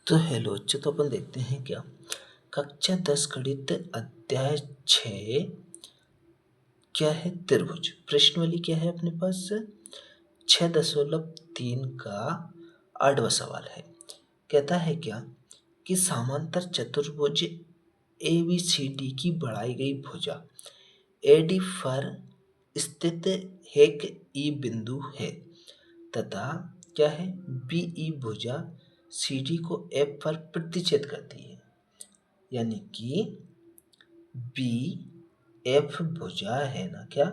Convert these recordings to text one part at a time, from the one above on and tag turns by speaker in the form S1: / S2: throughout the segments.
S1: तो हेलो बच्चों, तो अपन देखते हैं क्या कक्षा 10 गणित अध्याय 6 क्या है त्रिभुज। प्रश्नावली क्या है अपने पास 6.3 का 8वां सवाल है। कहता है क्या कि समांतर चतुर्भुज ABCD की बढ़ाई गई भुजा AD पर स्थित एक ई बिंदु है तथा क्या है BE भुजा CD को F पर प्रतिच्छेद करती है। यानी कि BF भुजा है ना क्या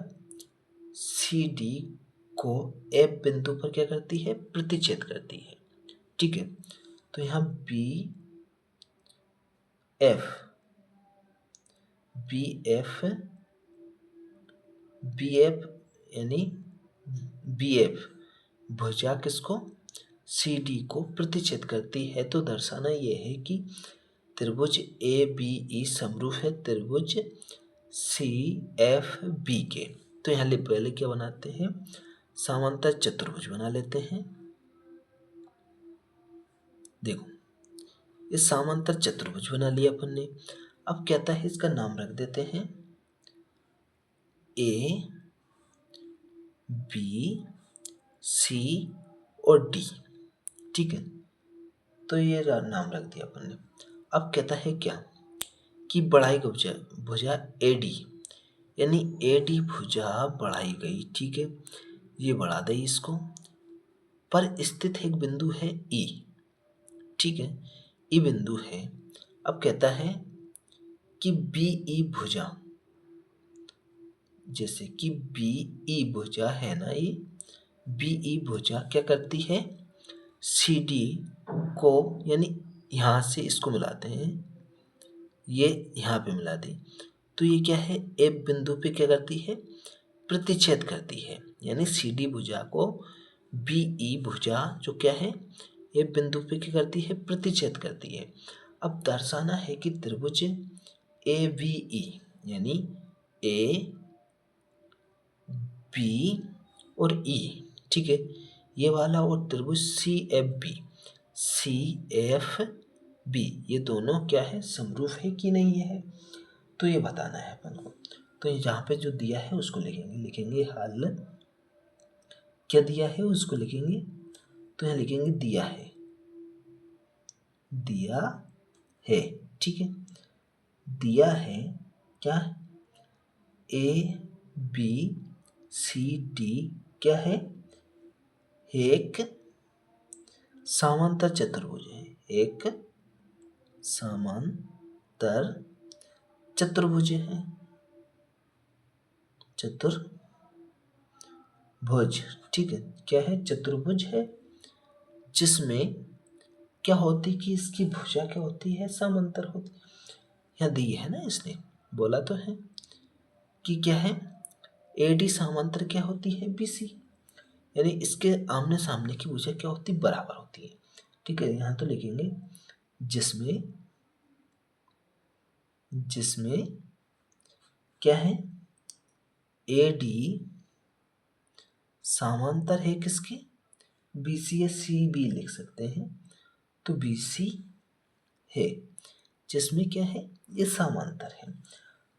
S1: CD को F बिंदु पर क्या करती है, प्रतिच्छेद करती है। ठीक है, तो यहाँ BF यानी BF भुजा किसको, CD को प्रतिच्छेद करती है। तो दर्शाना यह है कि त्रिभुज ABE समरूप है त्रिभुज CFB के। तो यहाँ पहले क्या बनाते हैं, समांतर चतुर्भुज बना लेते हैं। देखो, इस समांतर चतुर्भुज बना लिया अपन ने। अब कहता है इसका नाम रख देते हैं A B C और D। ठीक है, तो ये नाम रख दिया अपन ने। अब कहता है क्या कि बढ़ाई गई भुजा AD यानी AD भुजा बढ़ाई गई। ठीक है, ये बढ़ा दे इसको, पर स्थित एक बिंदु है E। ठीक है, E बिंदु है। अब कहता है कि BE भुजा, जैसे कि BE भुजा है ना, ये BE भुजा क्या करती है, CD को, यानी यहाँ से इसको मिलाते हैं, ये यहाँ पे मिला दी, तो ये क्या है F बिंदु पे क्या करती है, प्रतिच्छेद करती है। यानी CD भुजा को BE भुजा जो क्या है F बिंदु पे क्या करती है, प्रतिच्छेद करती है। अब दर्शाना है कि त्रिभुज ABE यानी A B और E, ठीक है, ये वाला, और त्रिभुज CFB ये दोनों क्या है, समरूप है कि नहीं है, तो ये बताना है अपन को। तो ये जहाँ पे जो दिया है उसको लिखेंगे हल, क्या दिया है उसको लिखेंगे, तो यहाँ लिखेंगे दिया है। ठीक है, दिया है क्या, ABCD क्या है, एक समांतर चतुर्भुज है, एक समांतर चतुर्भुज है, चतुर्भुज। ठीक है, क्या है, चतुर्भुज है, जिसमें क्या होती कि इसकी भुजा क्या होती है, समांतर होती। यहाँ दी है ना, इसने बोला तो है कि क्या है AD समांतर क्या होती है BC, यानी इसके आमने सामने की भुजा क्या होती, बराबर होती है। ठीक है, यहाँ तो लिखेंगे जिसमें क्या है AD समांतर है किसके, BC या CB लिख सकते हैं, तो BC है, जिसमें क्या है ये समांतर है।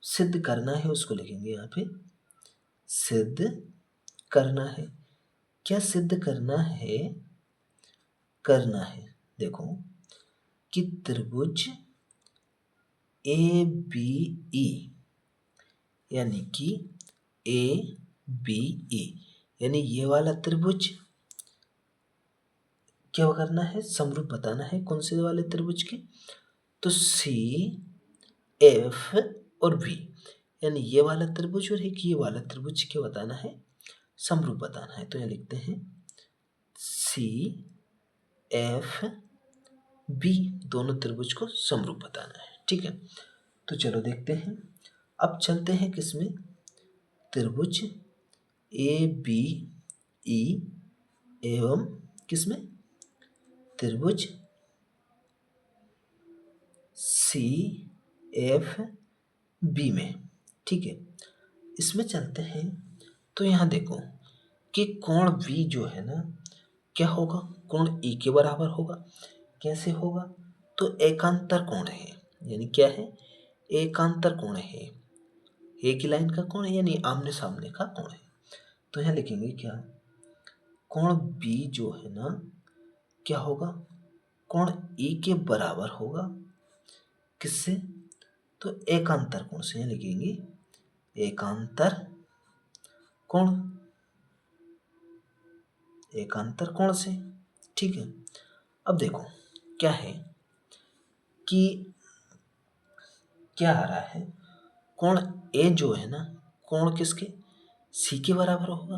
S1: सिद्ध करना है उसको लिखेंगे यहाँ पे, सिद्ध करना है। क्या सिद्ध करना है, देखो कि त्रिभुज ABE यानी कि ABE यानी ये वाला त्रिभुज क्या करना है, समरूप बताना है। कौन से वाले त्रिभुज के, तो CF और B यानी ये वाला त्रिभुज और एक ये वाला त्रिभुज क्या बताना है, समरूप बताना है। तो यहाँ लिखते हैं CFB दोनों त्रिभुज को समरूप बताना है। ठीक है, तो चलो देखते हैं। अब चलते हैं किसमें, त्रिभुज ABE एवं किसमें, त्रिभुज CFB में। ठीक है, इसमें चलते हैं। तो यहाँ देखो कि कोण V जो है ना क्या होगा, कोण E के बराबर होगा, कैसे होगा? तो एकांतर कोण है, यानी क्या है? एकांतर कोण है। ए की लाइन का कोण है यानी आमने सामने का कोण है। तो यहाँ लिखेंगे क्या? कोण बी जो है ना, क्या होगा? कोण ए के बराबर होगा। किससे? तो एकांतर कोण से। यहाँ लिखेंगे एकांतर कोण, एकांतर कोण से। ठीक है। अब देखो क्या है कि क्या आ रहा है, कोण ए जो है ना, कोण किसके? सी के बराबर होगा,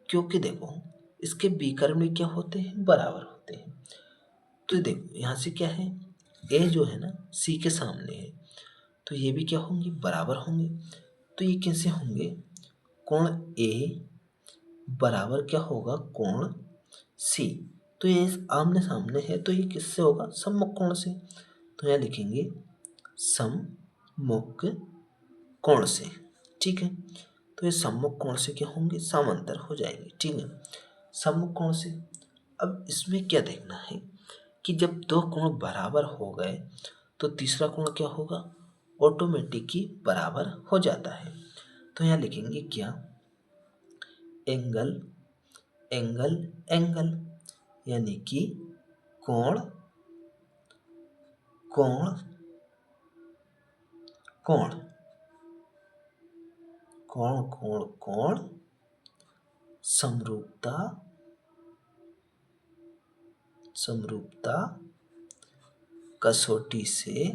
S1: क्योंकि देखो इसके विकर्ण क्या होते हैं? बराबर होते हैं। तो देखो यहाँ से क्या है, ए जो है ना सी के सामने है, तो ये भी क्या होंगे? बराबर होंगे। तो ये कैसे होंगे? कोण ए बराबर क्या होगा? कोण सी। तो ये आमने सामने है, तो ये किससे होगा? सम्मुख कोण से। तो यहाँ लिखेंगे सम्मुख कोण से। ठीक है। तो ये सम्मुख कोण से क्या होंगे? समांतर हो जाएंगे। ठीक है, सम्मुख कोण से। अब इसमें क्या देखना है कि जब दो कोण बराबर हो गए तो तीसरा कोण क्या होगा? ऑटोमेटिक ही बराबर हो जाता है। तो यहाँ लिखेंगे क्या? एंगल एंगल एंगल, यानी कि कोण कोण कोण कोण कोण कोण समरूपता समरूपता कसौटी से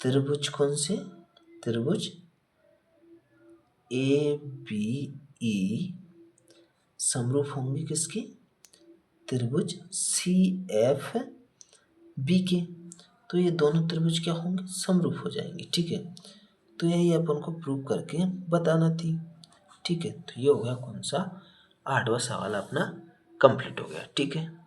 S1: त्रिभुज कौन से? त्रिभुज ए बी ई समरूप होंगे किसके? त्रिभुज सी एफ बी के। तो ये दोनों त्रिभुज क्या होंगे? समरूप हो जाएंगे। ठीक है। तो यही अपन को प्रूव करके बताना थी। ठीक है। तो ये हो गया कौन सा? 8वां सवाल अपना कंप्लीट हो गया। ठीक है।